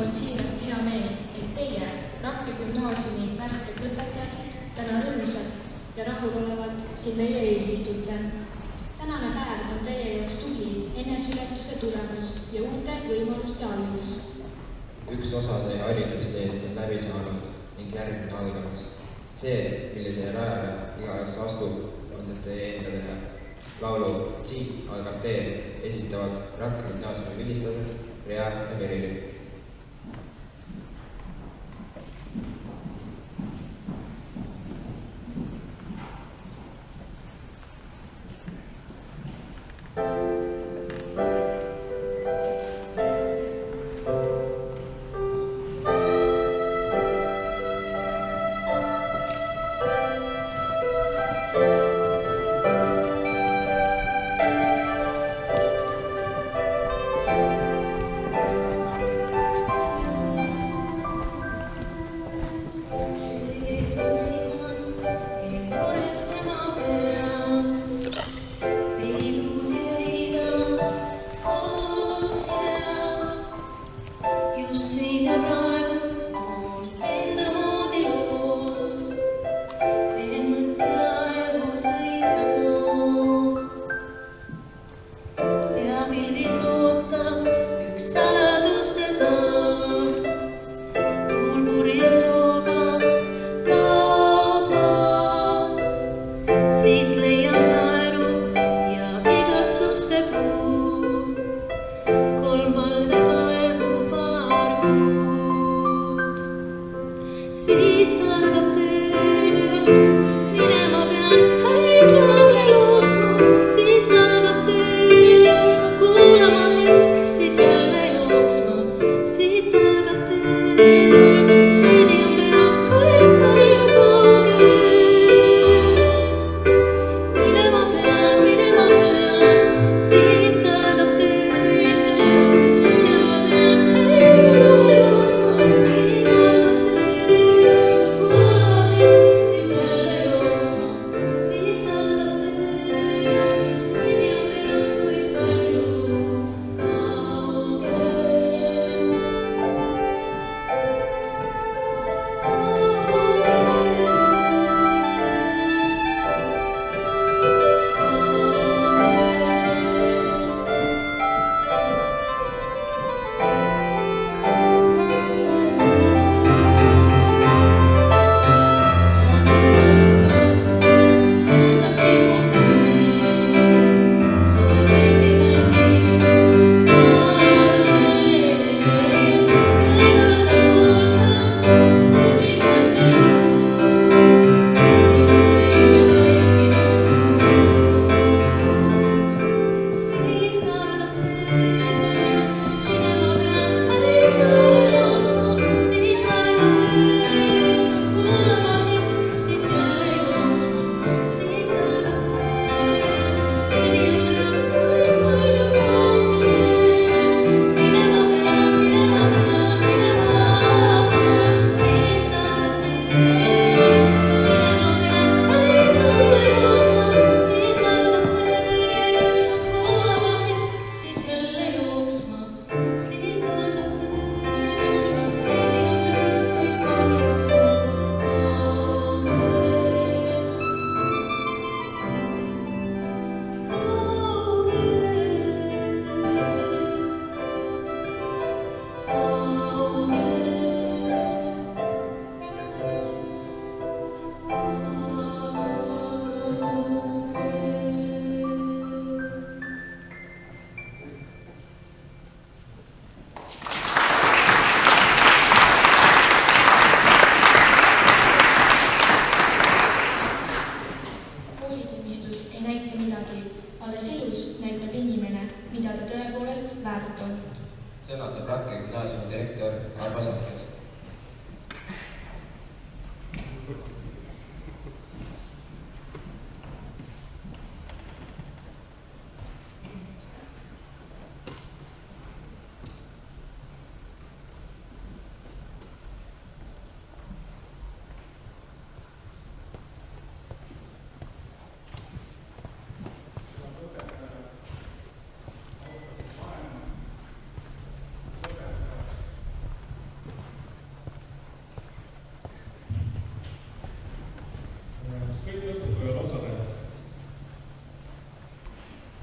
on siiralt hea meel, et teie, Rakvere gümnaasiumi värsked lõpetajad, täna rõõmsad ja rahulolevalt siin meie ees istute. Tänane päev on teie jaoks tubli eneseületuse tulemus ja uute võimaluste algus. Üks osa teie haridusteest on läbi saanud ning järgmine algamas. See, millisele rajale igaüks astub, on teie enda teha. Laulu Siit algab tee esitavad Rakvere gümnaasiumi vilistajad Rea ja Merili.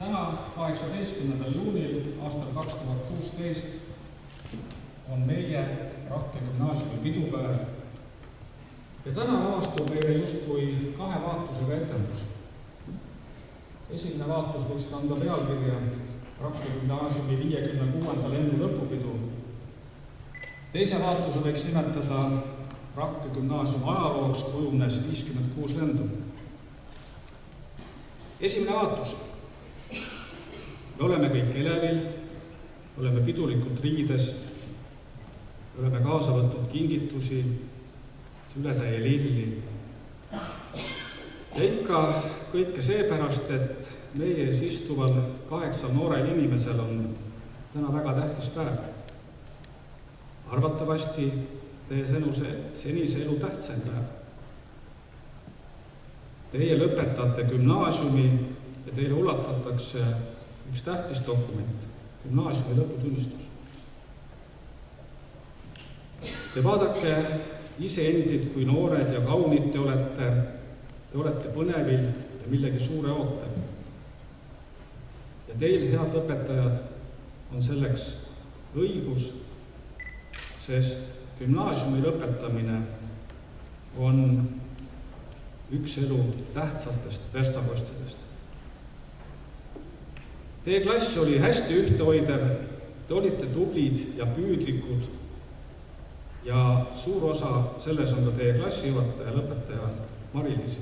Täna 18. juunil aastal 2016 on meie Rakke gümnaasiumi pidupäev ja täna avastub meile justkui kahe vaatusega etendus. Esimene vaatus võiks kanda pealkirja Rakke gümnaasiumi 56. lennu lõpupidu. Teise vaatuse võiks nimetada Rakke gümnaasiumi ajalooks kujunes 56 lendu. Esimene vaatus. Me oleme kõik elevil, oleme pidulikult riides, oleme kaasa võtnud kingitusi, ületäie lilli. Ja ikka kõike seepärast, et meie ees istuval 8 noorel inimesel on täna väga tähtis päev. Arvatavasti teie senise elu tähtsaim päev. Teie lõpetate gümnaasiumi ja teile ulatatakse üks tähtis dokument, gümnaasiumi lõputunnistus. Te vaadake iseendid, kui noored ja kaunid te olete põnevil ja millegi suure ootel. Ja teil, head õpetajad, on selleks õigus, sest gümnaasiumi lõpetamine on üks elu tähtsatest verstapostidest. Teie klass oli hästi ühtehoidev, te olite tublid ja püüdlikud ja suur osa selles on ka teie klassijuhataja ja lõpetaja Mari-Liis.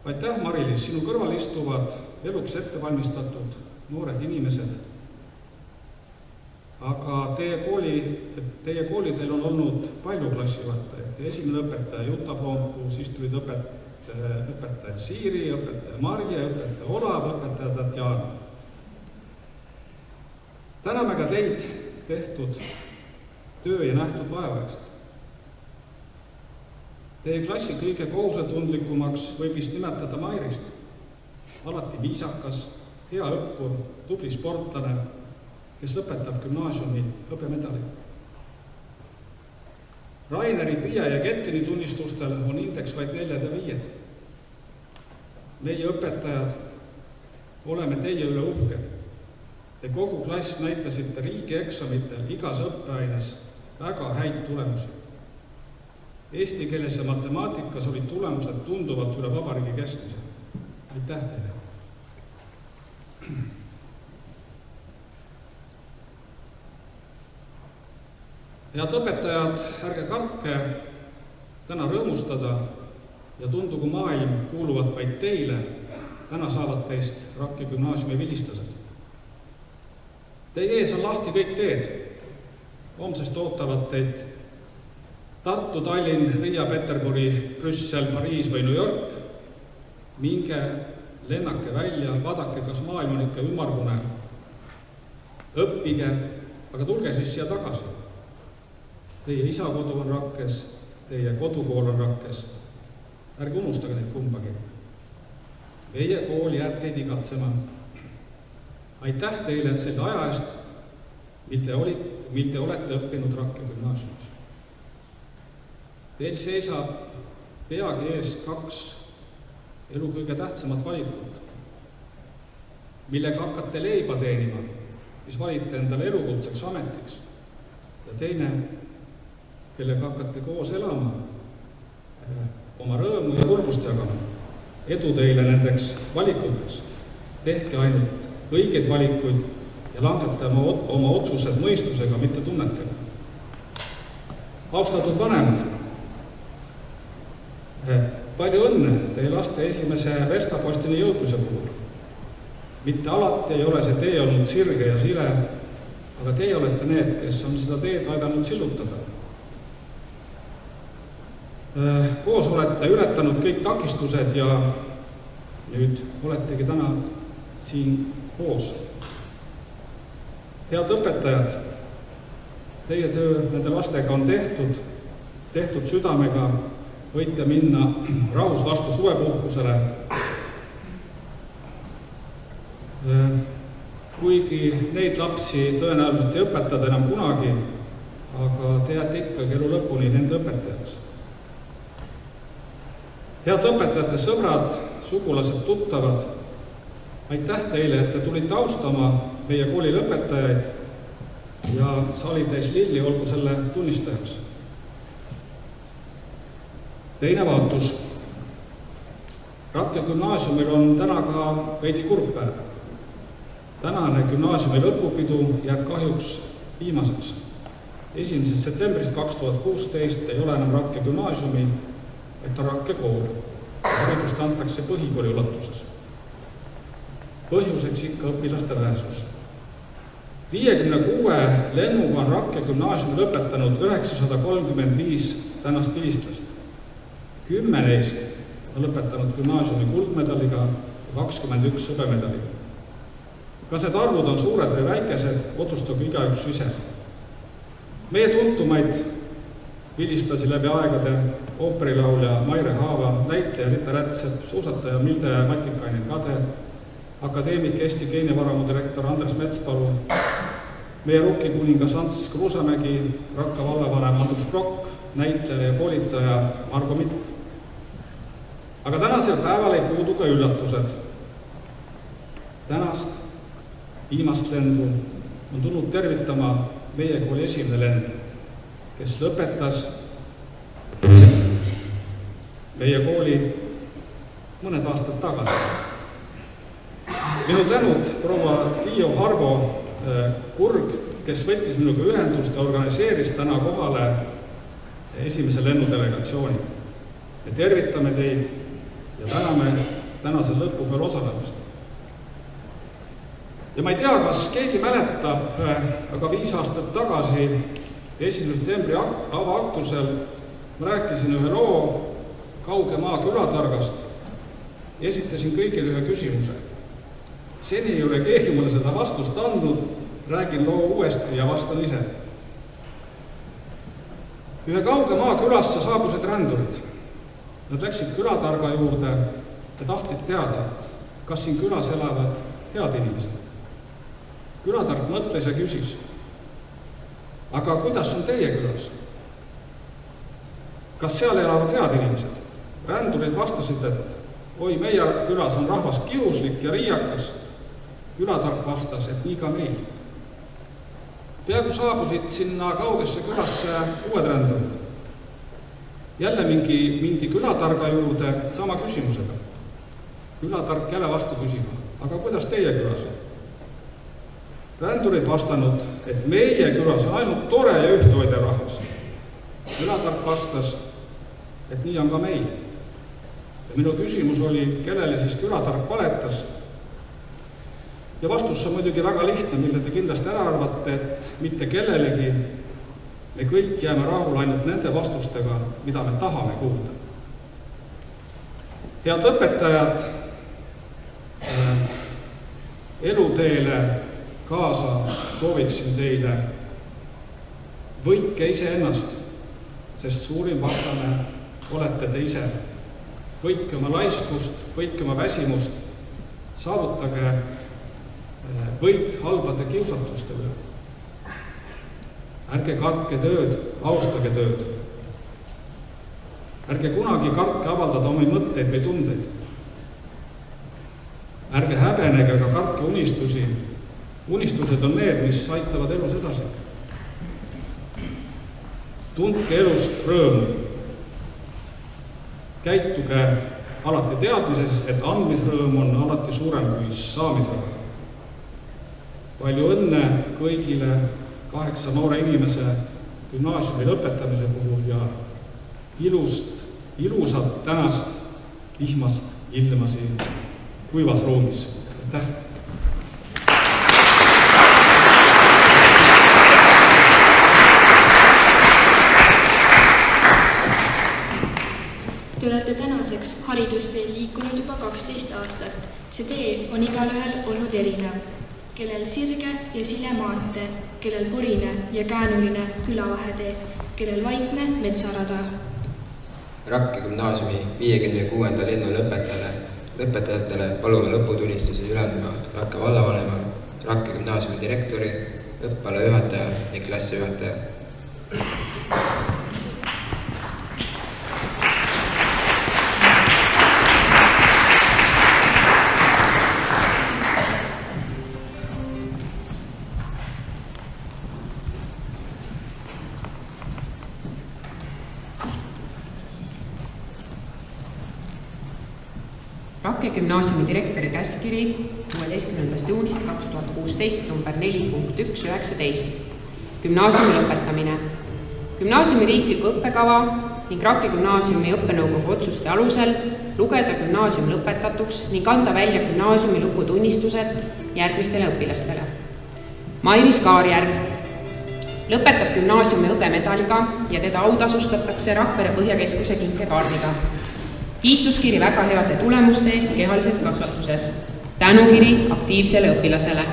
Aitäh, Mari-Liis, sinu kõrval istuvad eluks ettevalmistatud noored inimesed, aga teie koolidel on olnud palju klassijuhatajaid. Esimene õpetaja Juta Poompu, siis tulid õpetajad Siiri, õpetaja Marje, õpetaja Olav, õpetaja Tatjana. Täname ka teid tehtud töö ja nähtud vaeva eest. Teie klassi kõige kohusetundlikumaks võib vist nimetada Mairist. Alati viisakas, hea õppur, tubli sportlane, kes lõpetab gümnaasiumi hõbemedali. Raineri, Piia ja Kettini tunnistustel on indeks vaid 4 ja 5. Meie õpetajad oleme teie üle uhked. Te kogu klass näitasite riigieksamitel igas õppeaines väga häid tulemusi. Eesti keeles ja matemaatikas olid tulemused tunduvalt üle vabariigi keskmise. Aitäh teile! Head õpetajad, ärge kartke täna rõõmustada ja tundugu maailm kuuluvat vaid teile, täna saavad teist Rakke gümnaasiumi vilistased. Teie ees on lahti kõik teed. Homsest ootavad teid Tartu, Tallinn, Riia, Peterburi, Brüssel, Pariis või New York. Minge, lennake välja, vaadake, kas maailm on ikka ümmargune. Õppige, aga tulge siis siia tagasi. Teie isa kodu on Rakkes, teie kodukool on Rakkes. Ärge unustage neid kumbagi. Meie kool jääb teid igatsema. Aitäh teile selle aja eest, mil te olete õppinud Rakke gümnaasiumis. Teil seisab peagi ees 2 elu kõige tähtsamat valikut, millega hakkate leiba teenima, mis valite endale elukutseks ametiks. Ja teine, kellega hakkate koos elama, oma rõõmu ja kurbust jagama. Edu teile nendeks valikuteks. Tehke ainult õigeid valikuid ja langete oma otsused mõistusega, mitte tunnetega. Austatud vanemad, palju õnne teie laste esimese verstapostini jõudmise puhul. Mitte alati ei ole see tee olnud sirge ja sile, aga teie olete need, kes on seda teed aidanud sillutada. Koos olete ületanud kõik takistused ja nüüd oletegi täna siin koos. Head õpetajad, teie töö nende lastega on tehtud südamega, võite minna rahus vastu suvepuhkusele. Kuigi neid lapsi tõenäoliselt ei õpetada enam kunagi, aga te jääte ikkagi elu lõpuni nende õpetajaks. Head õpetajate sõbrad, sugulased, tuttavad, aitäh teile, et te tulite austama meie kooli lõpetajaid ja saalitäis lilli olgu selle tunnistajaks. Teine vaatus. Rakke gümnaasiumil on täna ka veidi kurb päev. Tänane gümnaasiumi lõpupidu jääb kahjuks viimaseks. 1. septembrist 2016 ei ole enam Rakke gümnaasiumi, et on Rakke kool. Haridust antakse põhikooli ulatuses. Põhjuseks ikka õpilaste vähesus. 56 lennuga on Rakke gümnaasiumi lõpetanud 935 tänast vilistlast. 10 neist on lõpetanud gümnaasiumi kuldmedaliga ja 21 hõbemedaliga. Kas need arvud on suured või väikesed, otsustagu igaüks ise. Meie tuntumaid vilistlasi läbi aegade ooperilaulja Maire Haava, näitleja Rita Rätsep, suusataja Milde Matikainen Kade, akadeemik Eesti geenivaramu direktor Andres Metspalu, meie rukkikuningas Ants Kruusamägi, Rakka vallavanem Andrus Prokk, näitleja ja koolitaja Margo Mitt. Aga tänasel päeval ei puudu ka üllatused. Tänast viimast lendu on tulnud tervitama meie kooli esimene lend, kes lõpetas meie kooli mõned aastad tagasi. Minu tänud proua Tiio Harvo Kurg, kes võttis minuga ühendust ja organiseeris täna kohale esimese lennudelegatsiooni. Me tervitame teid ja täname tänasel lõpupeal osalemist. Ja ma ei tea, kas keegi mäletab, aga 5 aastat tagasi 1. septembri avaaktusel ma rääkisin ühe loo Kauge maa külatargast ja esitasin kõigile ühe küsimuse. Seni ei ole keegi mulle seda vastust andnud, räägin loo uuesti ja vastan ise. Ühe Kauge maa külasse saabusid rändurid. Nad läksid külatarga juurde ja tahtsid teada, kas siin külas elavad head inimesed. Külatark mõtles ja küsis, aga kuidas on teie külas? Kas seal elavad head inimesed? Rändurid vastasid, et oi, meie külas on rahvas kiuslik ja riiakas. Külatark vastas, et nii ka meil. Peaaegu saabusid sinna kaugesse külasse uued rändurid. Jälle mindi külatarga juurde sama küsimusega. Külatark jälle vastu küsima, aga kuidas teie külas on? Rändurid vastanud, et meie külas on ainult tore ja ühtehoidev rahvas. Külatark vastas, et nii on ka meil. Ja minu küsimus oli, kellele siis külatark valetas. Ja vastus on muidugi väga lihtne, mille te kindlasti ära arvate, et mitte kellelegi me kõik jääme rahul ainult nende vastustega, mida me tahame kuulda. Head õpetajad, eluteele kaasa sooviksin teile, võitke ise ennast, sest suurim vastane olete te ise. Võitke oma laiskust, võitke oma väsimust, saavutage võit halbade kiusatuste üle. Ärge kartke tööd, austage tööd. Ärge kunagi kartke avaldada omi mõtteid või tundeid. Ärge häbenege ega kartke unistusi. Unistused on need, mis aitavad elus edasi. Tundke elust rõõmu. Käituge alati teadmises, et andmisrõõm on alati suurem kui saamisrõõm. Palju õnne kõigile 8 noore inimese gümnaasiumi lõpetamise puhul ja ilusat tänast vihmast ilma siin kuivas ruumis. Aitäh! Te olete tänaseks haridusteel liikunud juba 12 aastat. See tee on igalühel olnud erinev. Kellel sirge ja sile maantee, kellel porine ja käänuline külavahetee, kellel vaikne metsarada. Rakke gümnaasiumi 56. lennu lõpetajatele palume lõputunnistuse üleandma Rakke vallavanema, Rakke gümnaasiumi direktori, õppala juhataja ning klassijuhataja. Rapki gümnaasiumi direktori käskkiri 16. juunist 2016 number 4.1.19. Gümnaasiumi lõpetamine. Gümnaasiumi riikliku õppekava ning Rapki gümnaasiumi õppenõukogu otsuste alusel lugeda gümnaasium lõpetatuks ning anda välja gümnaasiumi lõputunnistused järgmistele õpilastele. Mairis Kaarjärv lõpetab gümnaasiumi hõbemedaliga ja teda autasustatakse Rakvere Põhjakeskuse kinkekaardiga. Kiituskiri väga heade tulemuste eest kehalises kasvatuses. Tänukiri aktiivsele õpilasele.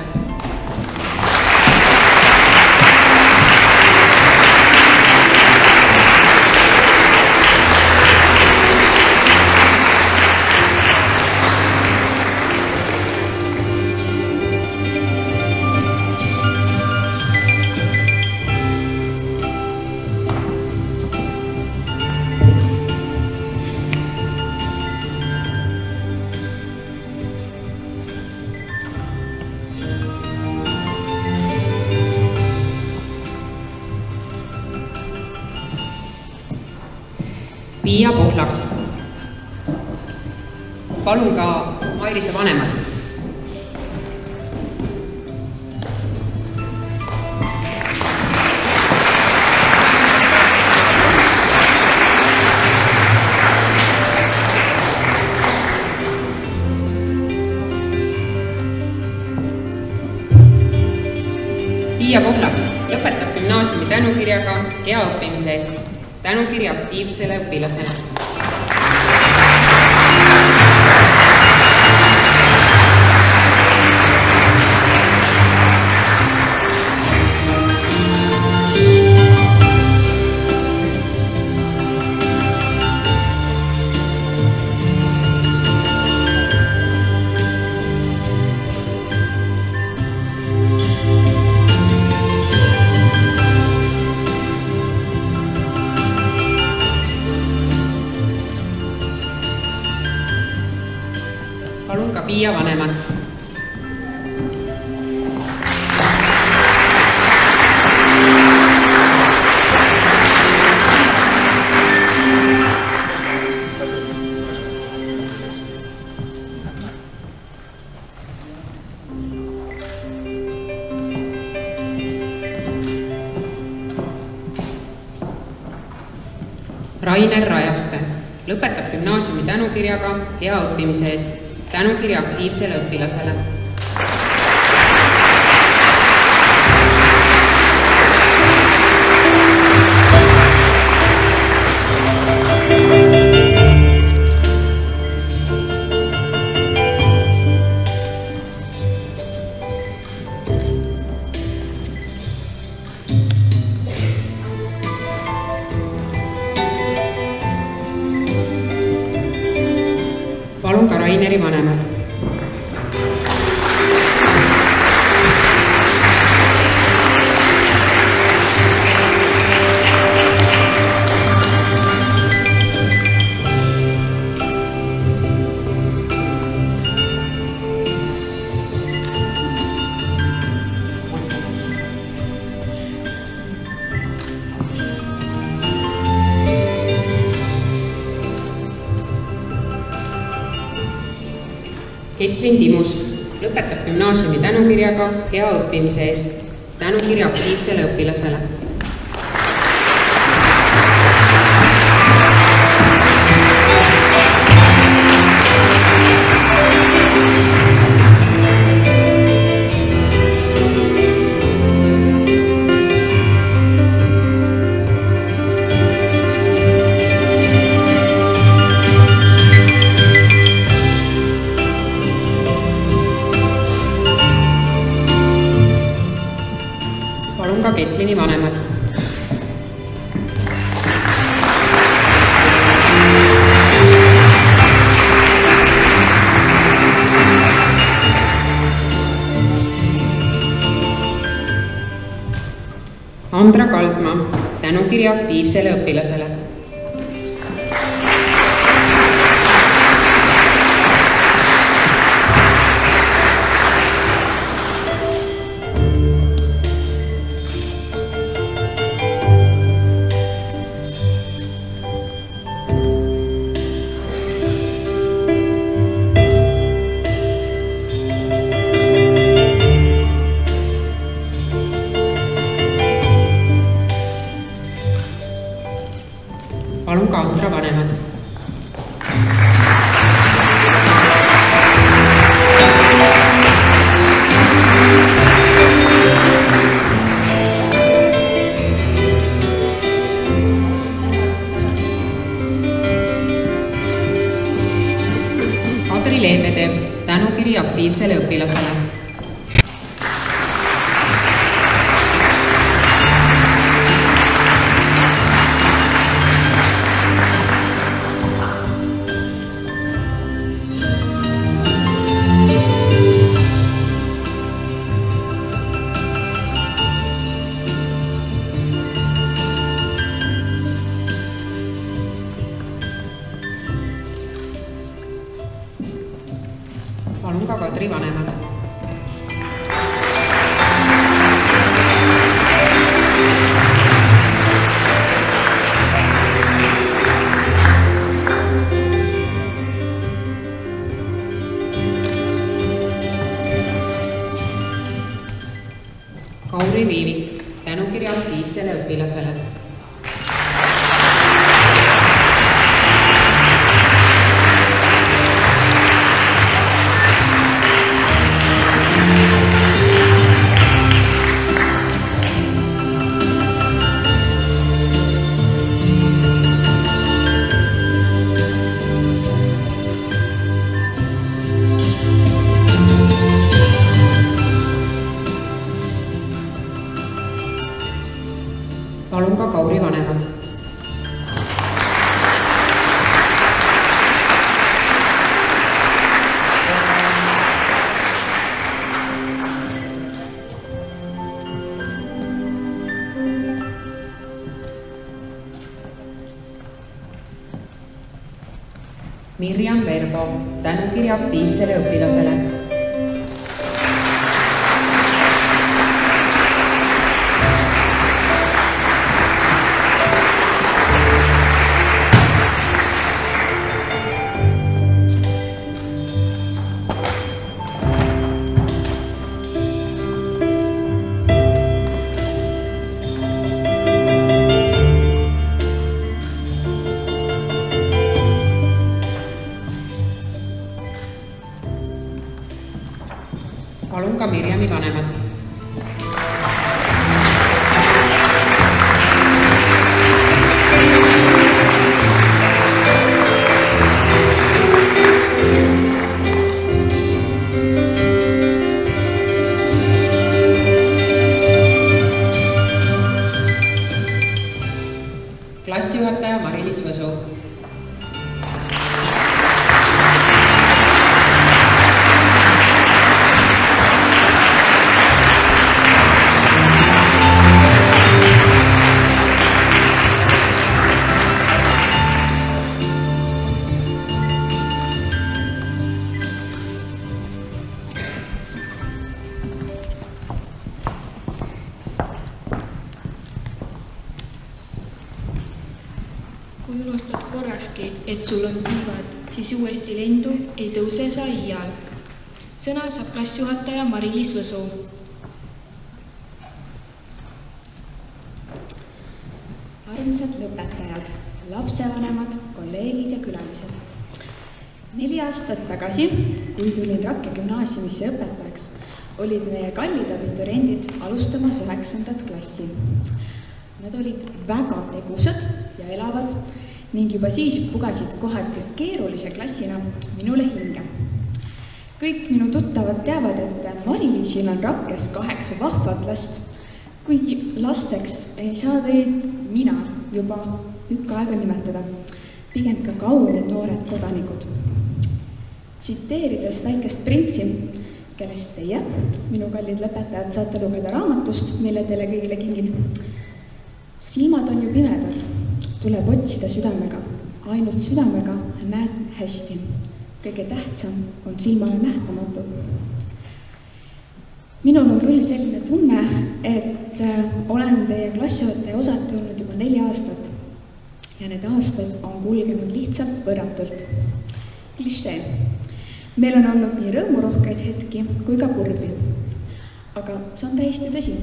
Piia Pohlak. Palun ka Mairise vanemad. Piia Pohlak lõpetab gümnaasiumi tänukirjaga hea õppimise eest. Tänukiri aktiivsele õpilasele. Palun ka Piia vanemad. Rainer Rajaste lõpetab gümnaasiumi tänukirjaga hea õppimise eest. Tänukiri aktiivsele õpilasele. Palun ka Raineri vanemad. Ketlin Timus lõpetab gümnaasiumi tänukirjaga hea õppimise eest. Tänukiri aktiivsele õpilasele. Palun ka Ketlini vanemad. Andra Kaldma, tänukiri aktiivsele õpilasele. aktiivsele õpilasele. Palun ka Kadri vanemad. Kauri Riivik, tänukirja aktiivsele õpilasele. Palun ka Kauri vanemad. Mirjam Verbo, tänukirja aktiivsele õpilasele. Palun ka Mirjami vanemad. Klassijuhataja Mari-Liis Võsu. Kui unustad korrakski, et sul on tiivad, siis uuesti lendu ei tõuse sa iial. Sõna saab klassijuhataja Mari-Liis Võsu. Armsad lõpetajad, lapsevanemad, kolleegid ja külalised. 4 aastat tagasi, kui tulin Rakke gümnaasiumisse õpetajaks, olid meie kallid abituriendid alustamas 9. klassi. Nad olid väga tegusad ja elavad ning juba siis pugasid kohati keerulise klassina minule hinge. Kõik minu tuttavad teavad, et Mari-Liisil on Rakkes 8 vahvat last, kuigi lasteks ei saa teid mina juba tükk aega nimetada, pigem ka kaunid noored kodanikud. Tsiteerides väikest printsi, kellest teie, minu kallid lõpetajad, saate lugeda raamatust, mille teile kõigile kingin. Silmad on ju pimedad, tuleb otsida südamega, ainult südamega näed hästi. Kõige tähtsam on silmale nähtamatu. Minul on küll selline tunne, et olen teie klassijuhataja osati olnud juba 4 aastat ja need aastad on kulgenud lihtsalt võrratult. Klišee. Meil on olnud nii rõõmurohkeid hetki kui ka kurbi. Aga see on täiesti tõsi.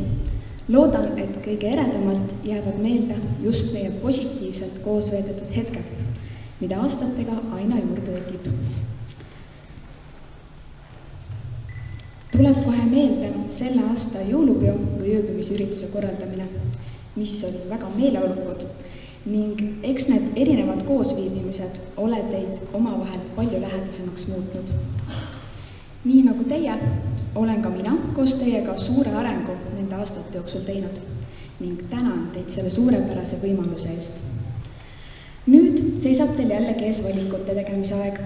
Loodan, et kõige eredamalt jäävad meelde just meie positiivselt koos veedetud hetked, mida aastatega aina juurde tekib. Tuleb kohe meelde selle aasta jõulupeo või ööbimisürituse korraldamine, mis oli väga meeleolukud ning eks need erinevad koosviibimised ole teid omavahel palju lähedasemaks muutnud. Nii nagu teie, olen ka mina koos teiega suure arengu nende aastate jooksul teinud ning tänan teid selle suurepärase võimaluse eest. Nüüd seisab teil jällegi ees valikute tegemise aeg.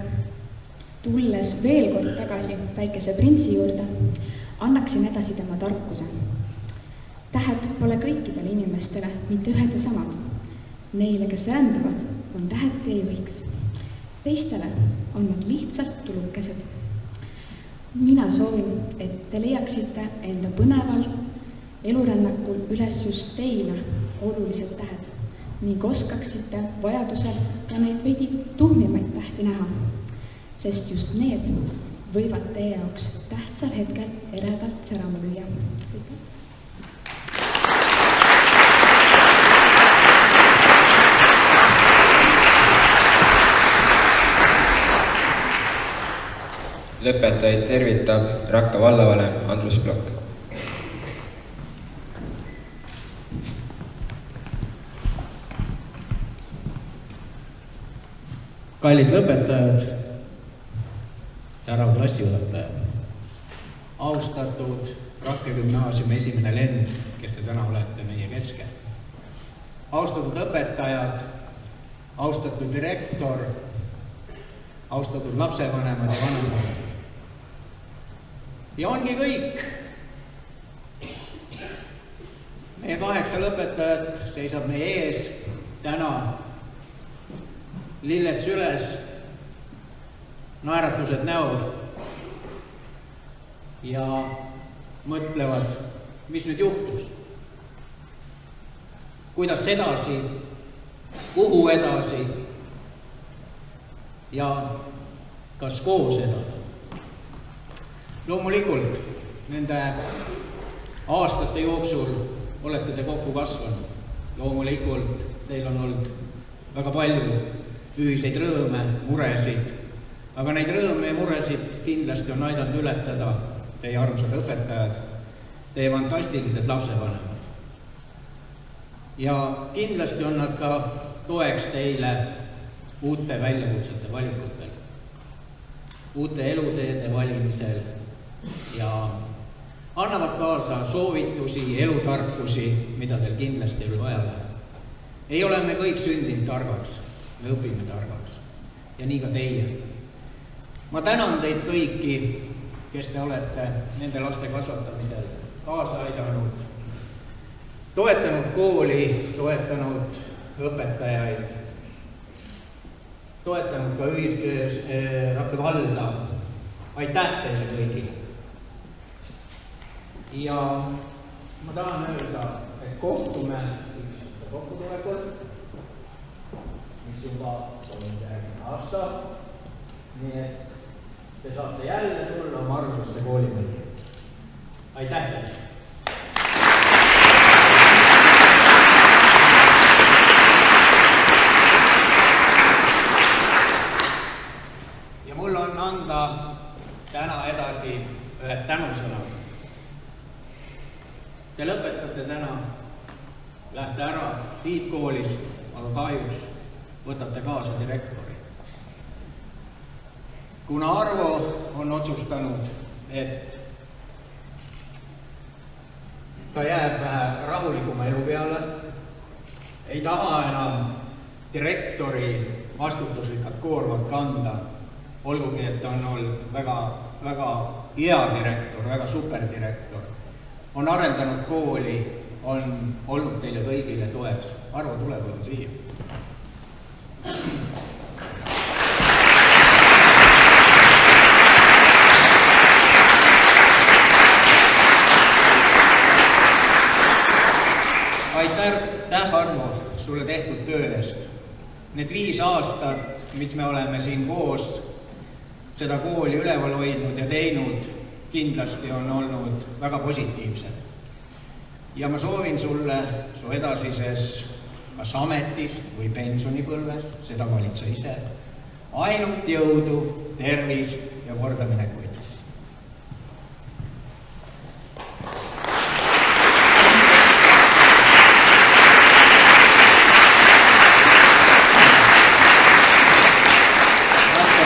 Tulles veel kord tagasi Päikese printsi juurde, annaksin edasi tema tarkuse. Tähed pole kõikidele inimestele mitte ühed ja samad. Neile, kes rändavad, on tähed teejuhiks. Teistele on nad lihtsalt tulukesed. Mina soovin, et te leiaksite enda põneval elurännakul üles just teile olulised tähed ning oskaksite vajadusel ka neid veidi tuhmimaid tähti näha, sest just need võivad teie jaoks tähtsal hetkel eredalt särama lüüa. Lõpetajaid tervitab Rakla vallavalem Andrus Plokk. Kallid lõpetajad, tänav klassijuhatajad, austatud Rakke gümnaasiumi esimene lend, kes te täna olete meie keskel. Austatud õpetajad, austatud direktor, austatud lapsevanemad ja vanemad. Ja ongi kõik. Meie 8 lõpetajat seisab meie ees täna lilled süles, naeratused näol ja mõtlevad, mis nüüd juhtus. Kuidas edasi, kuhu edasi ja kas koos edasi. Loomulikult nende aastate jooksul olete te kokku kasvanud. Loomulikult teil on olnud väga palju ühiseid rõõme, muresid, aga neid rõõme ja muresid kindlasti on aidanud ületada teie armsad õpetajad, teie fantastilised lapsevanemad. Ja kindlasti on nad ka toeks teile uute väljakutsete valikutel, uute eluteede valimisel ja annavad kaasa soovitusi, elutarkusi, mida teil kindlasti ei ole vaja läheb. Ei ole me kõik sündinud targaks, me õpime targaks ja nii ka teie. Ma tänan teid kõiki, kes te olete nende laste kasvatamisel kaasa aidanud, toetanud kooli, toetanud õpetajaid, toetanud ka Rakla valda. Aitäh teile kõigile. Ja ma tahan öelda, et kohtume kokkutulekul, mis juba toimub järgmine aasta. Nii et te saate jälle tulla oma armsasse koolimõni. Aitäh teile! Ja mul on anda täna edasi ühed tänusõnad. Te lõpetate täna, lähte ära siit koolist, aga kahjuks võtate kaasa direktori. Kuna Arvo on otsustanud, et ta jääb vähe rahulikuma elu peale, ei taha enam direktori vastutuslikat koormat kanda, olgugi, et ta on olnud väga hea direktor, väga superdirektor, on arendanud kooli, on olnud teile kõigile toeks. Arvo, tule võtta siia. Aitäh, Arvo, sulle tehtud töö eest. Need 5 aastat, mis me oleme siin koos seda kooli üleval hoidnud ja teinud, kindlasti on olnud väga positiivsed. Ja ma soovin sulle su edasises kas ametis või pensionipõlves, seda valid sa ise, ainult jõudu, tervist ja kordaminekuid.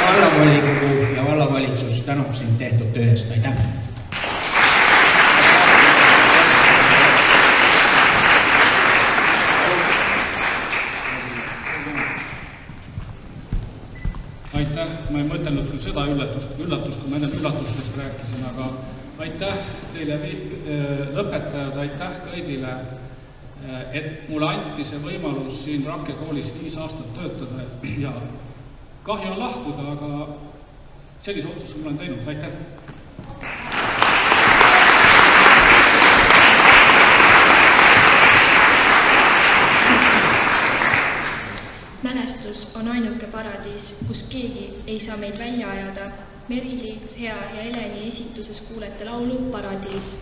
Vallavolikogu ja vallavalitsus tänab sind tehtud töö seda üllatust, kui ma enne üllatustest rääkisin, aga aitäh teile lõpetajad, aitäh kõigile, et mulle anti see võimalus siin Rakke koolis 5 aastat töötada ja kahju on lahkuda, aga sellise otsuse ma olen teinud, aitäh! Mälestus on ainuke paradiis, kus keegi ei saa meid välja ajada. Merili, Hea ja Eleni esituses kuulete laulu Paradiis.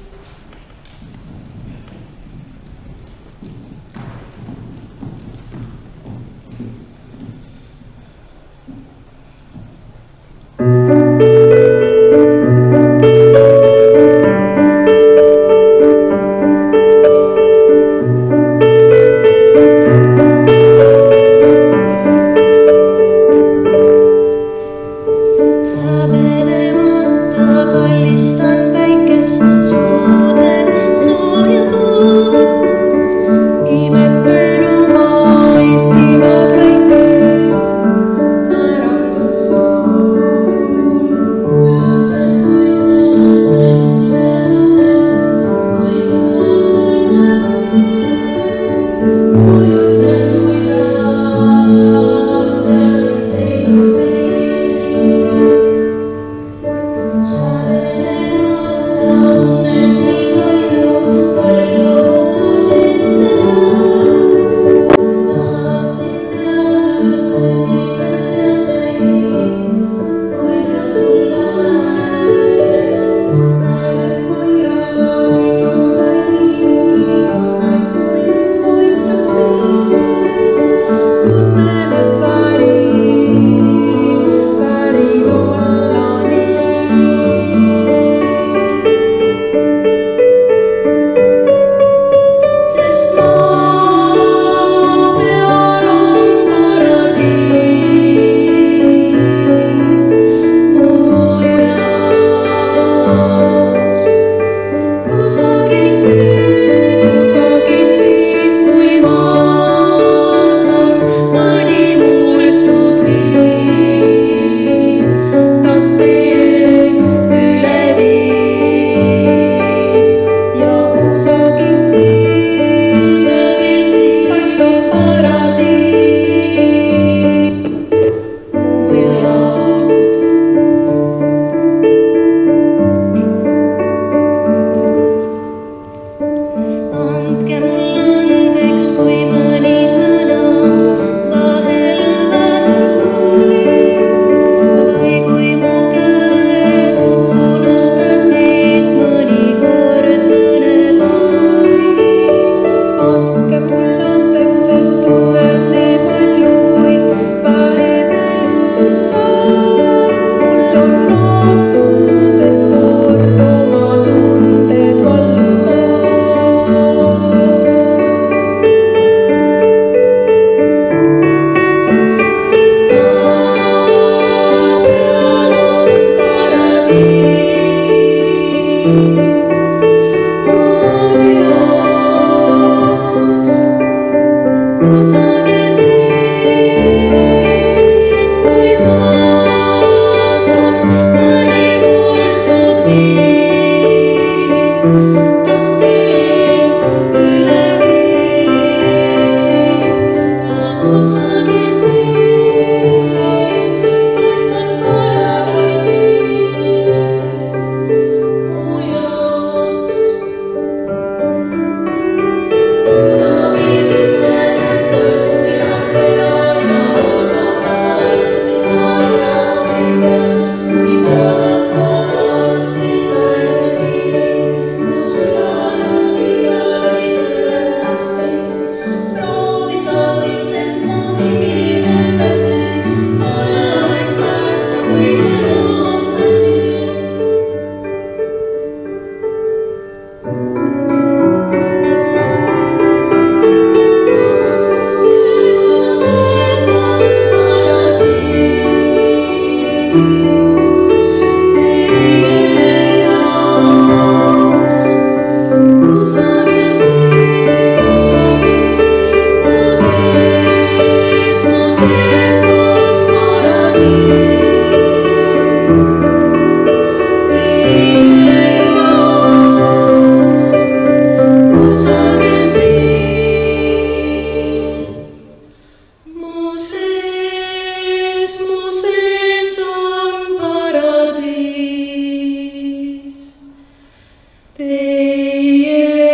teie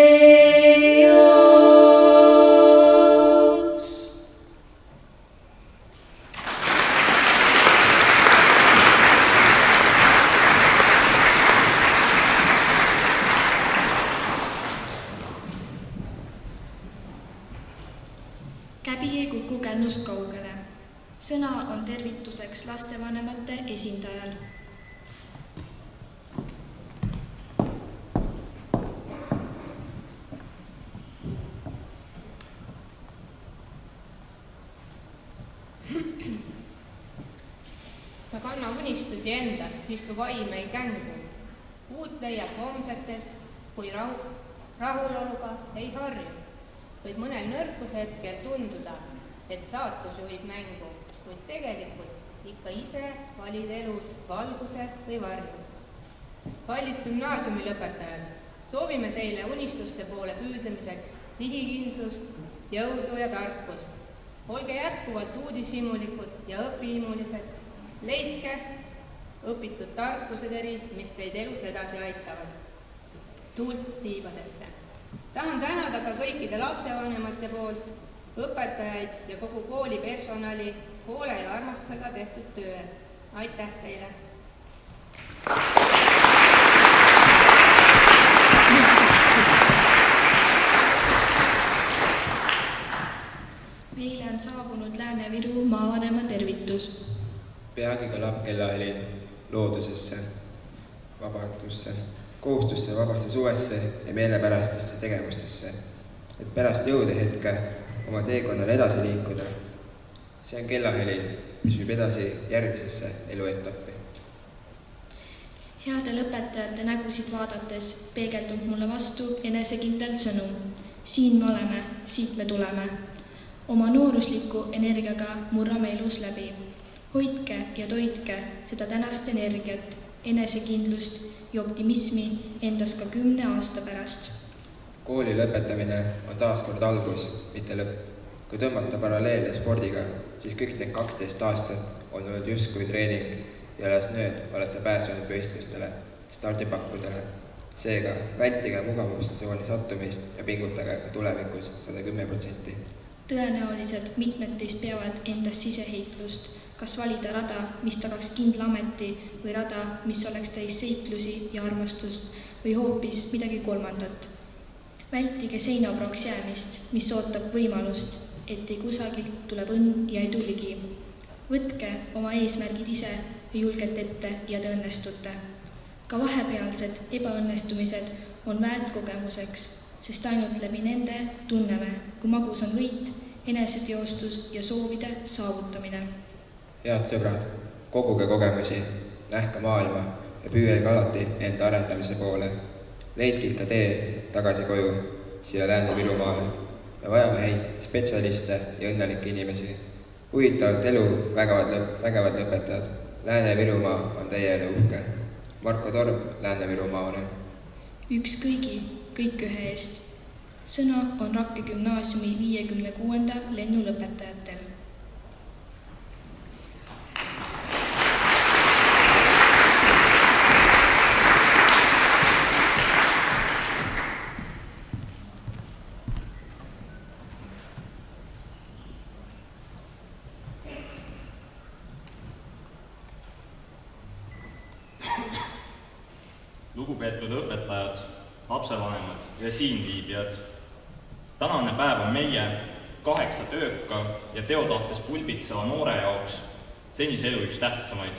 jaoks. Käbi ei kuku kännust kaugele. Sõna on tervituseks lastevanemate esindajal. Sa kanna unistusi endast, siis su vaim ei kängu. Uut leiab homsetes, kui rahuloluga ei harju. Võid mõnel nõrkuse hetkel tunduda, et saatus juhib mängu, kuid tegelikult ikka ise valid elus valguse või varju. Kallid gümnaasiumi lõpetajad, soovime teile unistuste poole püüdlemiseks sihikindlust, jõudu ja tarkust. Olge jätkuvalt uudishimulikud ja õpihimulised. Leidke õpitud tarkused eri, mis teid elus edasi aitavad. Tuult tiibadesse. Tahan tänada ka kõikide lapsevanemate poolt, õpetajaid ja kogu kooli personali hoole ja armastusega tehtud töö eest. Aitäh teile! Meile on saabunud Lääne-Viru maavanema tervitus. Peagi kõlab kellahelin loodusesse, vabadusse, kohustusse vabasse suvesse ja meelepärastesse tegevustesse, et pärast jõuda hetke oma teekonnal edasi liikuda. See on kellahelin, mis viib edasi järgmisesse eluetappi. Heade lõpetajate nägusid vaadates peegeldub mulle vastu enesekindel sõnum. Siin me oleme, siit me tuleme. Oma noorusliku energiaga murrame elus läbi. Hoidke ja toitke seda tänast energiat, enesekindlust ja optimismi endas ka 10 aasta pärast. Kooli lõpetamine on taas kord algus, mitte lõpp. Kui tõmmata paralleele spordiga, siis kõik need 12 aastat on olnud justkui treening ja alles nüüd olete pääsenud võistlustele, stardipakkudele. Seega vältige mugavustsooni sattumist ja pingutage ka tulevikus 110%. Tõenäoliselt mitmed teist peavad endast siseheitlust, kas valida rada, mis tagaks kindla ameti või rada, mis oleks täis seiklusi ja armastust või hoopis midagi kolmandat. Vältige seinaproks jäämist, mis ootab võimalust, et ei kusagilt tuleb õnn ja edu ligi. Võtke oma eesmärgid ise ja julgelt ette ja te õnnestute. Ka vahepealsed ebaõnnestumised on väärt kogemuseks, sest ainult läbi nende tunneme, kui magus on võit, eneseteostus ja soovide saavutamine. Head sõbrad, koguge kogemusi, nähke maailma ja püüelge alati enda arendamise poole. Leidke ikka tee tagasi koju, siia Lääne-Virumaale. Me vajame häid spetsialiste ja õnnelikke inimesi. Huvitavat elu, vägevad lõpetajad. Lääne-Virumaa on teie elu uhke. Marko Torm, Lääne-Virumaa vanem. Üks kõigi, kõik ühe eest. Sõna on Rakke gümnaasiumi 56. lennu lõpetajatel. Lugupeetud õpetajad, lapsevanemad ja siinviibijad. Tänane päev on meie 8 tööka ja teotahtes pulbitseva noore jaoks senise elu üks tähtsamaid.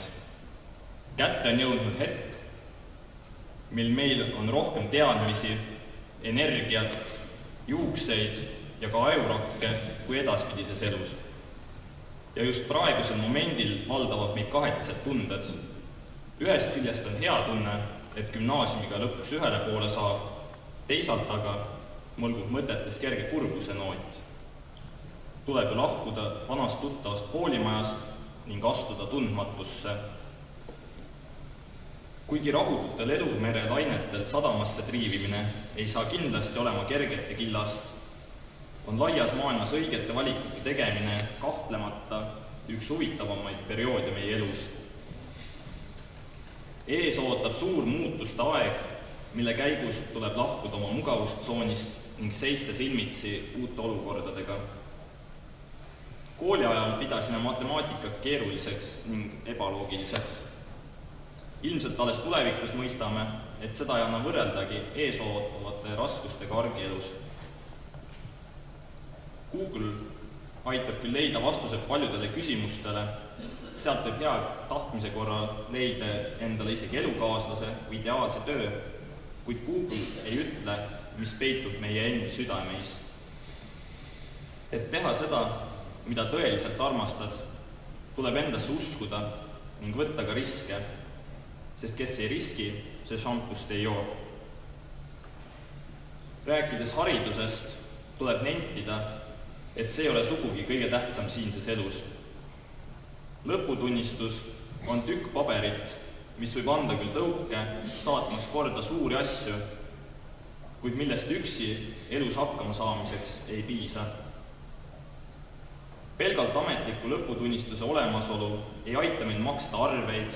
Kätte on jõudnud hetk, mil meil on rohkem teadmisi, energiat, juukseid ja ka ajurakke kui edaspidises elus. Ja just praegusel momendil valdavad meid kahetised tunded. Ühest küljest on hea tunne, et gümnaasiumiga lõpuks ühele poole saab, teisalt aga mõlgub mõtetes kerge kurbuse noot. Tuleb ju lahkuda vanast tuttavast koolimajast ning astuda tundmatusse. Kuigi rahututel elumere lainetel sadamasse triivimine ei saa kindlasti olema kergete killast, on laias maailmas õigete valikute tegemine kahtlemata üks huvitavamaid perioode meie elus. Ees ootab suur muutuste aeg mille käigus tuleb lahkuda oma mugavustsoonist ning seista silmitsi uute olukordadega. Kooli ajal pidasime matemaatikat keeruliseks ning ebaloogiliseks. Ilmselt alles tulevikus mõistame, et seda ei anna võrreldagi ees ootavate raskustega argielus. Google aitab küll leida vastused paljudele küsimustele, sealt võib hea tahtmise korral leida endale isegi elukaaslase või ideaalse töö, kuid Google ei ütle, mis peitub meie endi südameis. Et teha seda, mida tõeliselt armastad, tuleb endasse uskuda ning võtta ka riske, sest kes ei riski, see šampust ei joo. Rääkides haridusest, tuleb nentida, et see ei ole sugugi kõige tähtsam siinses elus. Lõputunnistus on tükk paberit, mis võib anda küll tõuke, saatmaks korda suuri asju, kuid millest üksi elus hakkama saamiseks ei piisa. Pelgalt ametliku lõputunnistuse olemasolu ei aita meil maksta arveid,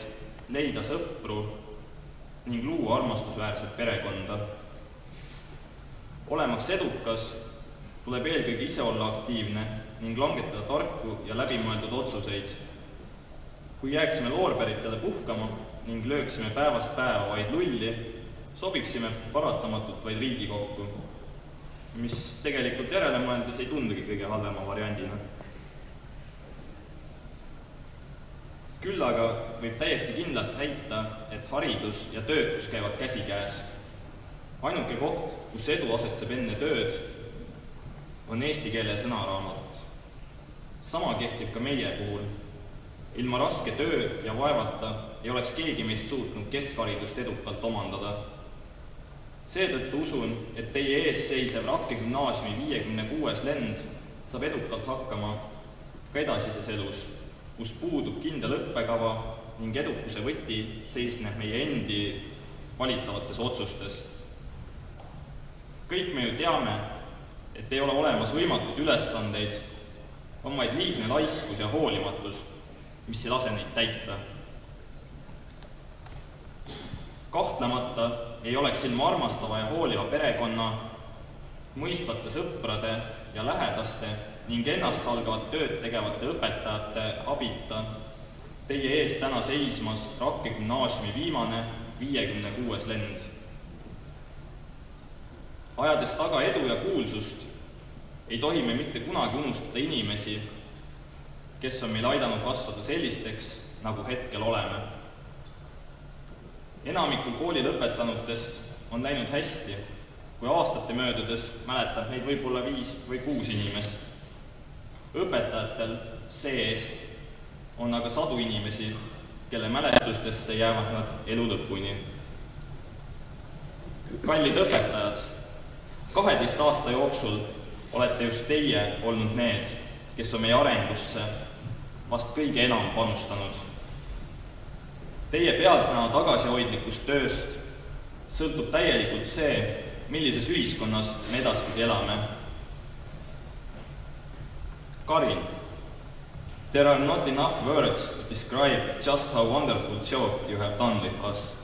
leida sõpru ning luua armastusväärset perekonda. Olemaks edukas, tuleb eelkõige ise olla aktiivne ning langetada tarku ja läbimõeldud otsuseid. Kui jääksime loorberitele puhkama ning lööksime päevast päeva vaid lulli, sobiksime paratamatult vaid Riigikokku, mis tegelikult järele mõeldes ei tundugi kõige halvema variandina. Küll aga võib täiesti kindlalt väita, et haridus ja töökus käivad käsikäes. Ainuke koht, kus edu asetseb enne tööd, on eesti keele sõnaraamat. Sama kehtib ka meie puhul. Ilma raske töö ja vaevata ei oleks keegi meist suutnud keskharidust edukalt omandada. Seetõttu usun, et teie ees seisev Rakke gümnaasiumi 56. lend saab edukalt hakkama ka edasises elus, kus puudub kindel õppekava ning edukuse võti seisneb meie endi valitavates otsustes. Kõik me ju teame, et ei ole olemas võimatuid ülesandeid, on vaid liigne laiskus ja hoolimatus, mis ei lase neid täita. Kahtlemata ei oleks ilma armastava ja hooliva perekonna, mõistvate sõprade ja lähedaste ning ennast salgavat tööd tegevate õpetajate abita teie ees täna seismas Rakke gümnaasiumi viimane 56. lend. Ajades taga edu ja kuulsust, ei tohi me mitte kunagi unustada inimesi, kes on meil aidanud kasvada sellisteks, nagu hetkel oleme. Enamikul kooli lõpetanutest on läinud hästi, kui aastate möödudes mäletab neid võib-olla 5 või 6 inimest. Õpetajatel see-eest on aga sadu inimesi, kelle mälestustesse jäävad nad elu lõpuni. Kallid õpetajad, 12 aasta jooksul olete just teie olnud need, kes on meie arengusse vast kõige enam panustanud. Teie pealtnäo tagasihoidlikust tööst sõltub täielikult see, millises ühiskonnas me edaspidi elame. Karin, there are not enough words to describe just how wonderful job you have done with us.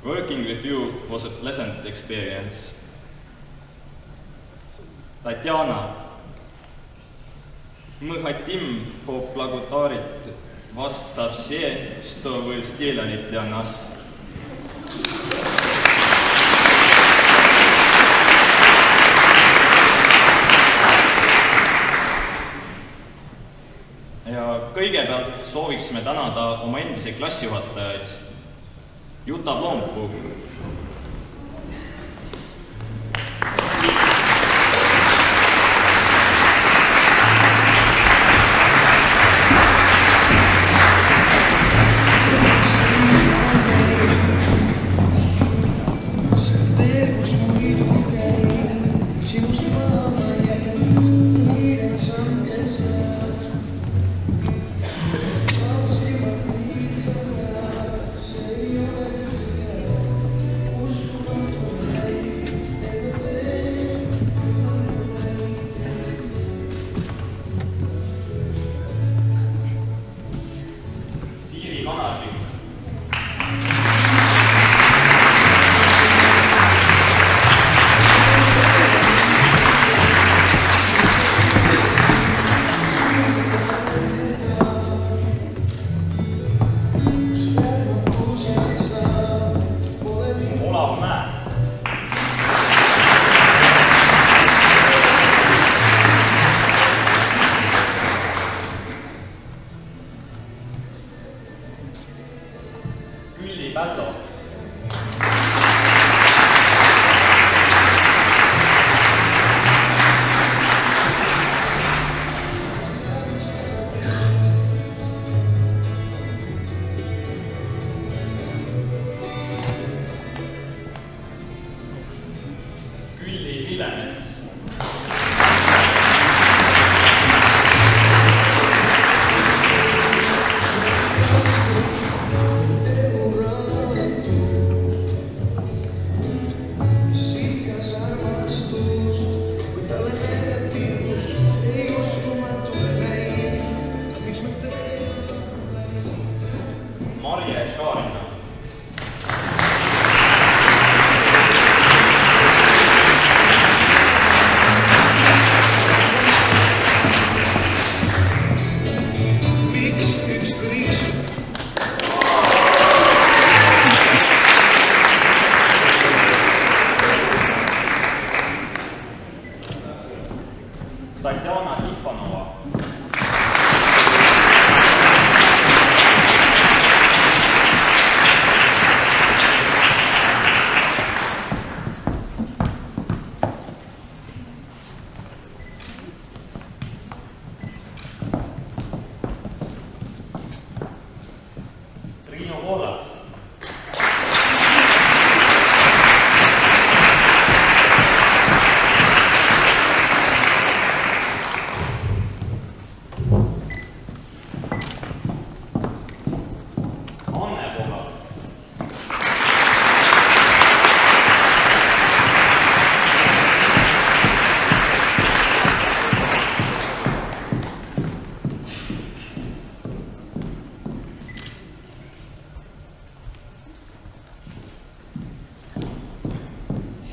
Working with you was a pleasant experience. Tatjana, мы хотим поблагодарить вас за все, что вы сделали для нас. Ja kõigepealt sooviksime tänada oma endisi klassijuhatajaid, Juta Ploompu, Mäe. Külli Pällo. Külli Lillemets. Marje Šaarina. Tatjana Tikhonova. Triinu Voolak. Anne Voolak.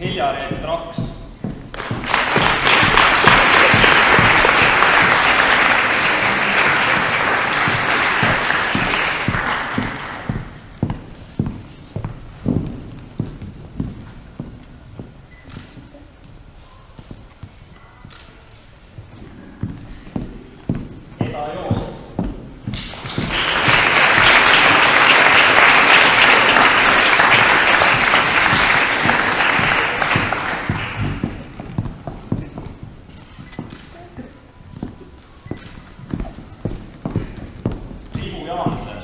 Hilja-Reet Traks. Eda Joos. Tiibu Jaansen.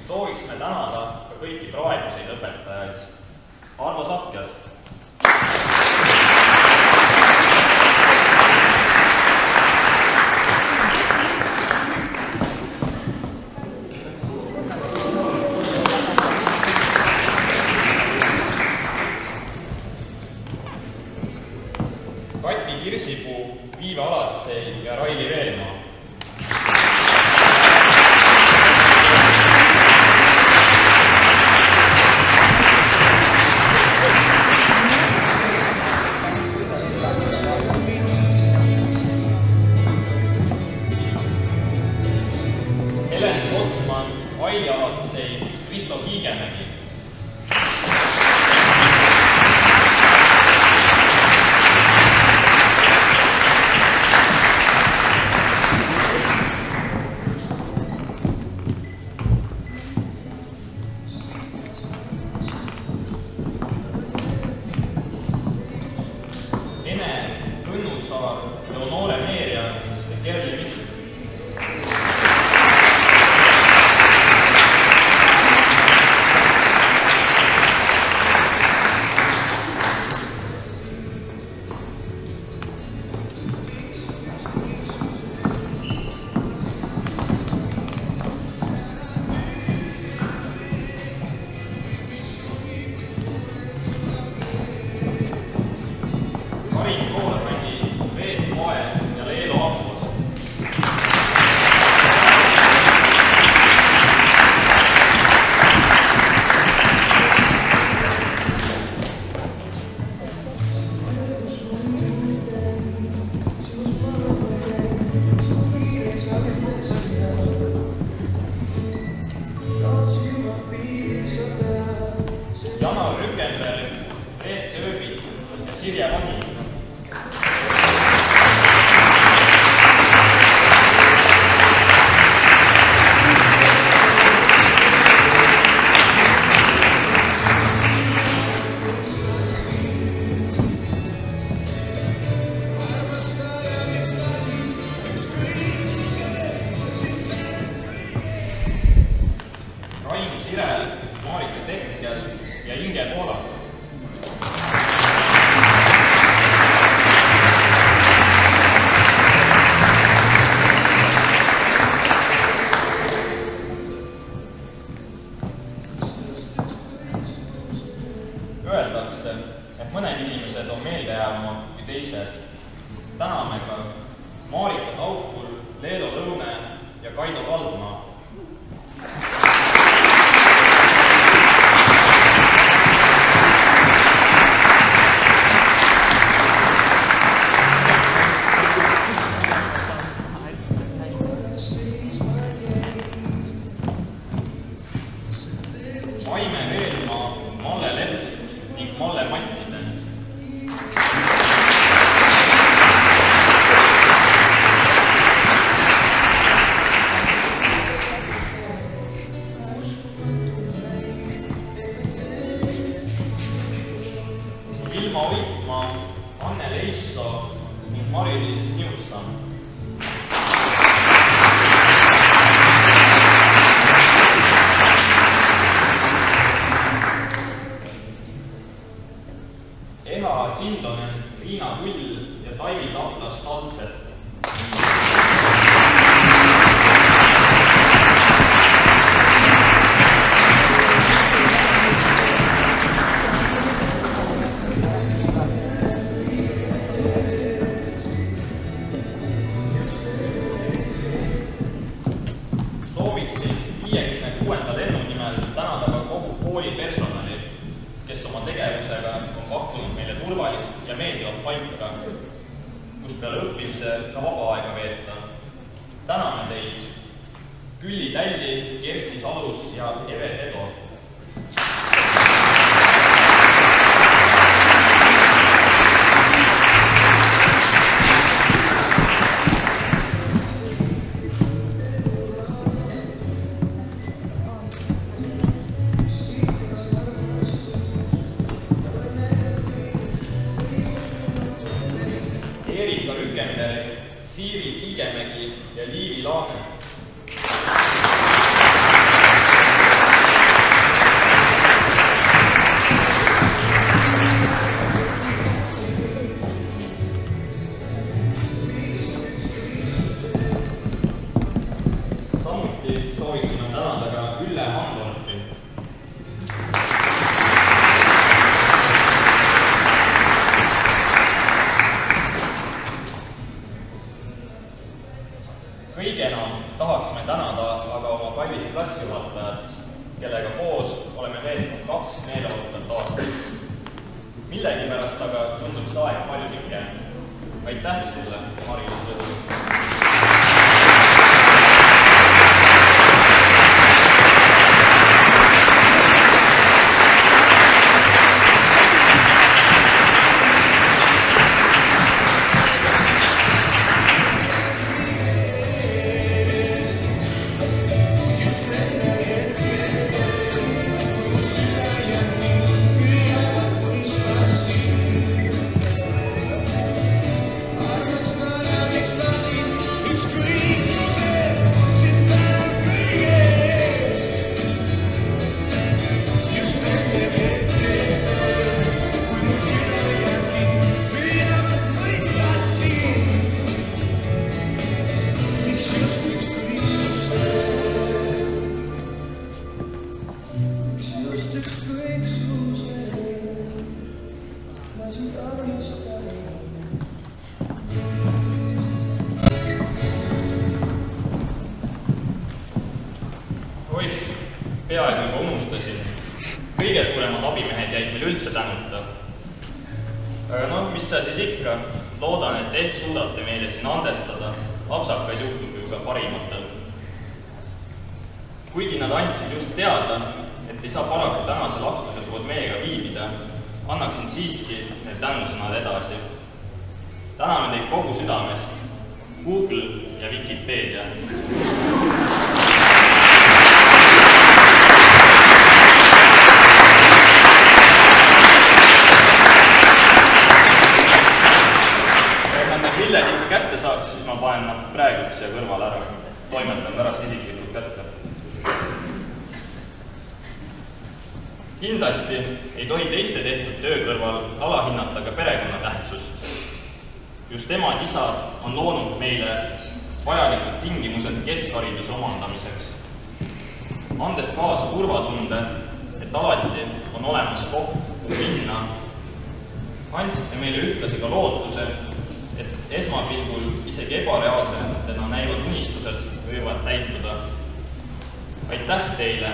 Sooviksime tänada ka kõiki praeguseid õpetajaid. Arvo Sapjas. Kati Kirsipuu, Viive Alatsei ja Raili Veelmaa. Helen Kottmann, Aili Alatsei, Kristo Kiigemägi. Ene Kõnnusaar, Leonore Meeria ja Kerli Mikk. Karin Toormanni, Veet Moe. täname ka Marika Taukul, Leelo Lõune ja Kaido Kaldmaa. Aime Veelmaa, Malle Leht ning Malle Mattisen. Ilma Uitmaa, Anne Leissoo ning Mari-Liis Niusson. Eha Sindonen, Riina Kull ja Taivi Taplas Taltset. Sooviksin 56. lennu nimel tänada ka kogu kooli personali, kes oma tegevusega on pakkunud meile turvalist ja meeldivat paika, kus peale õppimise ka vaba aega veeta. Täname teid Külli Tälli, Kersti Salus ja Eve Tedo. Erika Rükenberg, Siiri Kiigemägi ja Liivi Laane. Samuti sooviksime tänada ka Ülle Handorti. Kõige enam tahaksime tänada aga oma kallist klassijuhatajat, kellega koos oleme veetnud 2 meeleolukat aastat. Millegipärast aga tundub see aeg palju pikem. Aitäh sulle, Mari-Liis Lõõne! Peaaegu juba unustasin. Kõige suuremad abimehed jäid meil üldse tänuta. Aga noh, mis sa siis ikka? Loodan, et ehk suudate meile siin andestada. Apsakaid juhtub ju ka parimatel. Kuigi nad andsid just teada, et ei saa paraku tänase lahkuses koos meiega viibida, annaksin siiski need tänusõnad edasi. Täname teid kogu südamest. Google ja Wikipedia. Millegi ikka kätte saaks, siis ma panen nad praegu siia kõrvale ära. Toimetan pärast isiklikult kätte. Kindlasti ei tohi teiste tehtud töö kõrval alahinnata ka perekonna tähtsust. Just emad isad on loonud meile vajalikud tingimused keskhariduse omandamiseks. Andes kaasa turvatunde, et alati on olemas koht, kuhu minna, andsite meile ühtlasi ka lootuse, et esmapilgul isegi ebareaalsetena näivad unistused võivad täituda. Aitäh teile,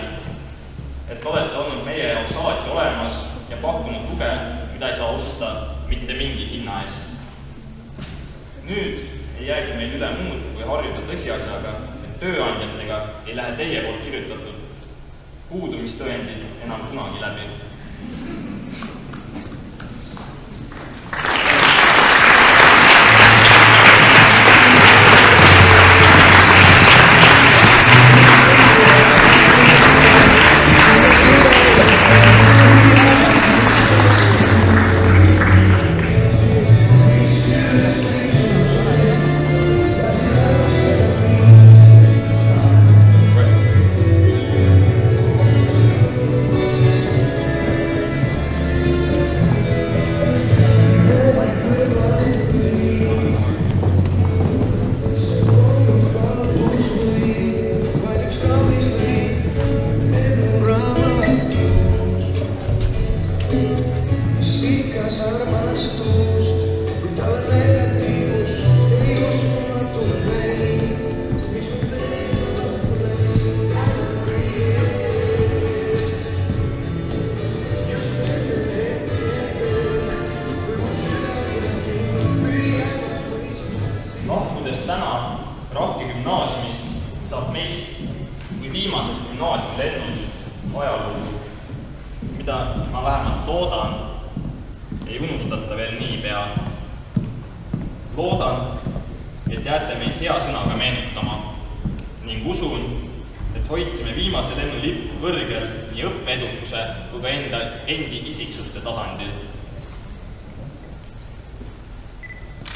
et olete olnud meie jaoks alati olemas ja pakkunud tuge, mida ei saa osta mitte mingi hinna eest. Nüüd ei jäägi meil üle muud kui harjuda tõsiasjaga, et tööandjatega ei lähe teie poolt kirjutatud puudumistõendid enam kunagi läbi.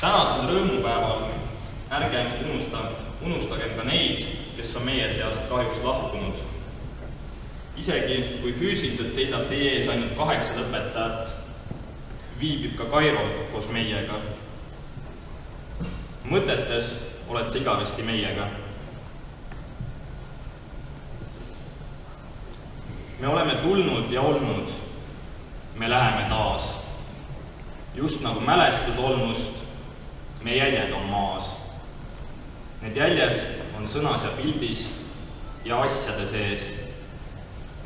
Tänasel rõõmupäeval ärgem unustagem ka neid, kes on meie seast kahjuks lahkunud. Isegi kui füüsiliselt seisab teie ees ainult 8 õpetajat, viibib ka Kairo koos meiega. Mõtetes oled sa igavesti meiega. Me oleme tulnud ja olnud, me läheme taas. Just nagu mälestus olnust, me jäljed on maas. Need jäljed on sõnas ja pildis ja asjade sees.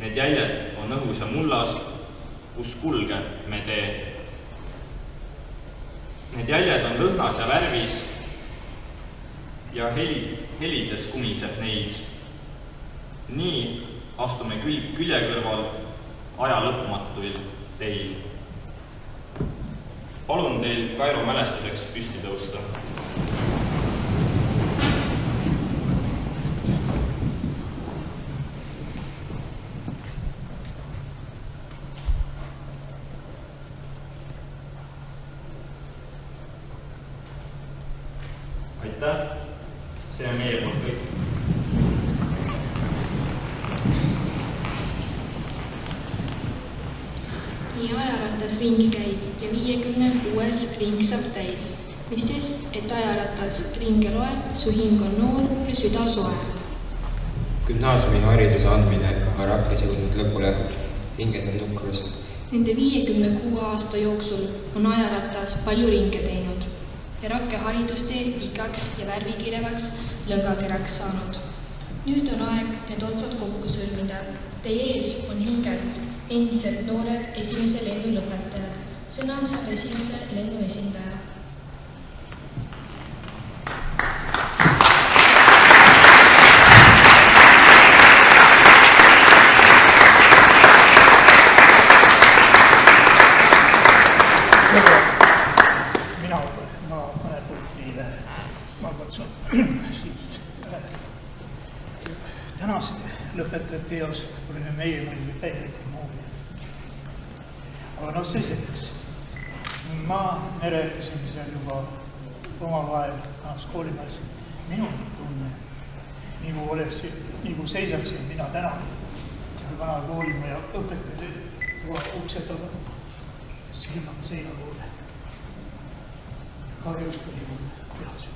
Need jäljed on õhus ja mullas, kus kulgeb me tee. Need jäljed on lõhnas ja värvis ja helides kumiseb neid. Nii astume külje kõrval aja lõpmatuil teil. Palun teil Kairo mälestuseks püsti tõusta. Aitäh, see on meie poolt kõik. Nii ajaratas ringi käib ja 56 ring saab täis. Mis sest, et ajaratas ringe loeb, su hing on noor ja süda soe. Gümnaasiumi hariduse andmine on Rakkes jõudnud lõpule, hinges on nukrus. Nende 56 aasta jooksul on ajaratas palju ringe teinud ja Rakke haridustee pikaks ja värvikirevaks lõngakeraks saanud. Nüüd on aeg need otsad kokku sõlmida. Teie ees on hingelt endiselt noored esimese lennu lõpetajad. Sõna saab esimese lennu esindaja. Ma mõne punktile ma katsun siit. Tänast lõpetajate eos oleme meie muidugi täielikult muud. Aga see selleks. Ma rääkisin seal juba omavahel tänast koolimajas. Minu tunne, nagu seisaksin mina täna seal vana koolimaja õpetajad ukse taga silmad seina poole. Kahjuks tuli mul tehas.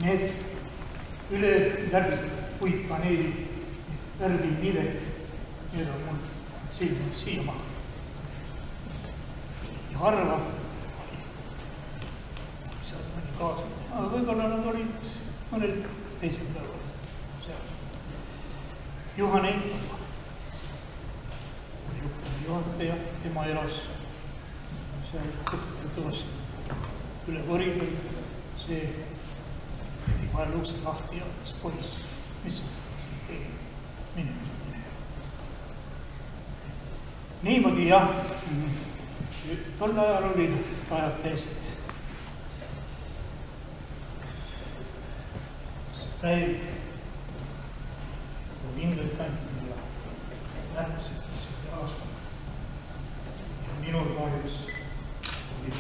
Need üle läbi puitpaneeli värvi nived, need on mul silmad siiamaani. Ja harva kaasa. Aga võib-olla nad olid mõnel teisel päeval seal. Juhan Eichmann oli juhataja, tema elas seal õpetajatoas üle Võriga. See tegi vahel ukse lahti ja ütles, poiss, mis on tegi? Mine. Niimoodi jah, tol ajal olid ajad teised. Päev, kui Ingrid kanti ja lähtused aastal. Ja minul kahjuks oli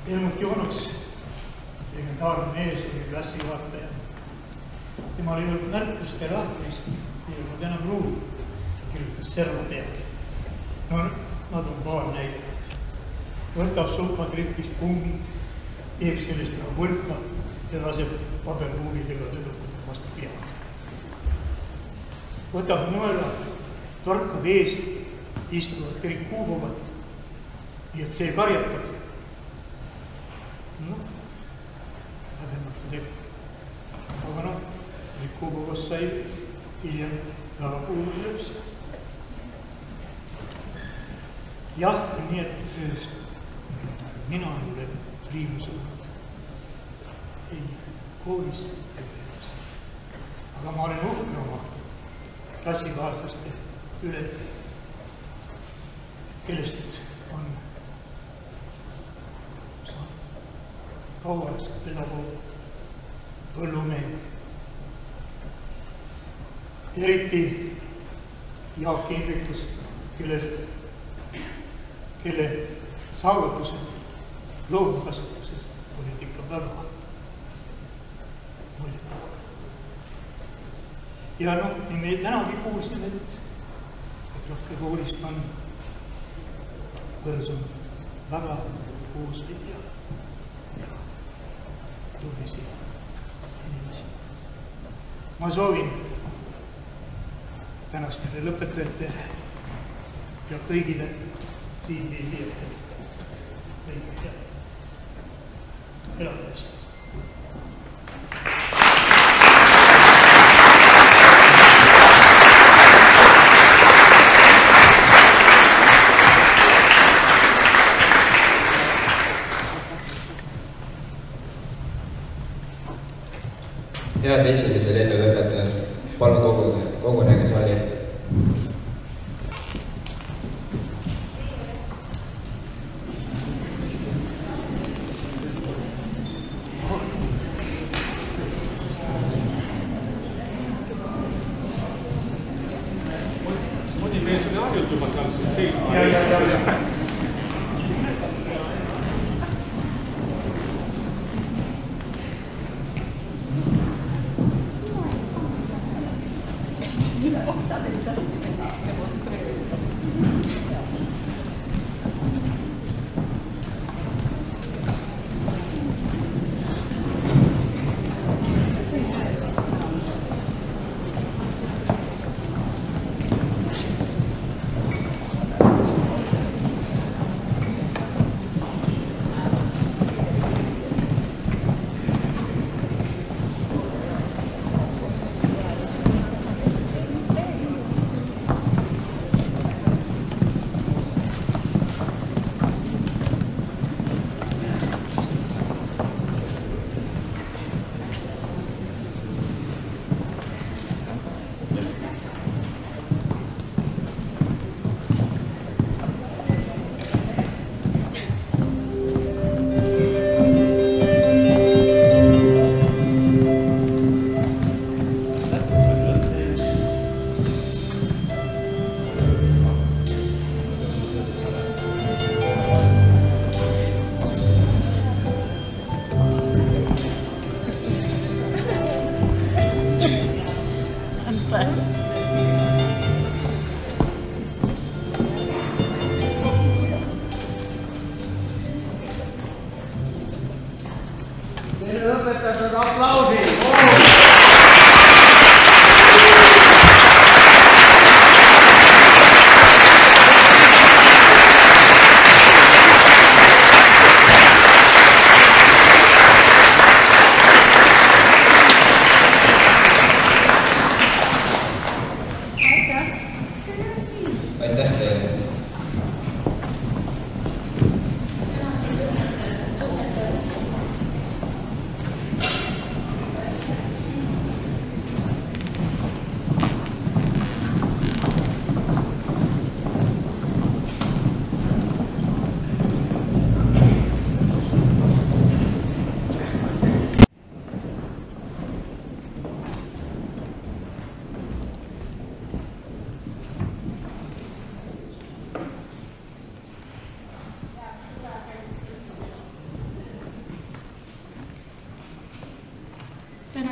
Helmut Joonuks, legendaarne mees, oli klassijuhataja. Tema oli olnud märkuste lahtis, ei olnud enam ruumi, kirjutas serva peale. No, nad on paar näidet. Võtab supatripist kummid, teeb sellest ära võlka ja laseb paberkuulidega tüdrukute vastu peale. Võtab nõela, torkab ees, istuvad Trikuubovat, nii et see karjatab. Noh, hädematu teeb. Aga noh, Trikuubovas sai hiljem väga kuulus lõps. Jah, nii et mina olen riimusõnad. Ei, koolis. Aga ma olen uhke oma klassikaaslaste üle, kellest on kauaaegselt pedagoog, põllumehed. Eriti Jaak Hindrikus, kelle saavutused loomkasutuses olid ikka väga muljetavad. Ja noh, nii me tänagi kuulsime, et Rakvekoolist on põrsunud väga kuulsaid ja tublisi inimesi. Ma soovin tänastele lõpetajatele ja kõigile siin viibijatele kõige head elamist. Head esimese lennu lõpetajad, palun kogunege saali ette. Moni mees oli harjutumas algselt seisma. Ja.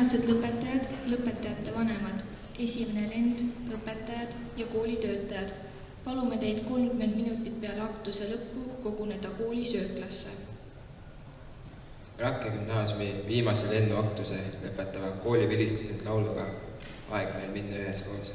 tänased lõpetajad, lõpetajate vanemad, esimene lend, õpetajad ja koolitöötajad. Palume teid 30 minutit peale aktuse lõppu koguneda kooli sööklasse. Rakke gümnaasiumi viimase lennuaktuse lõpetava koolivilistised lauluga aeg meil minna üheskoos.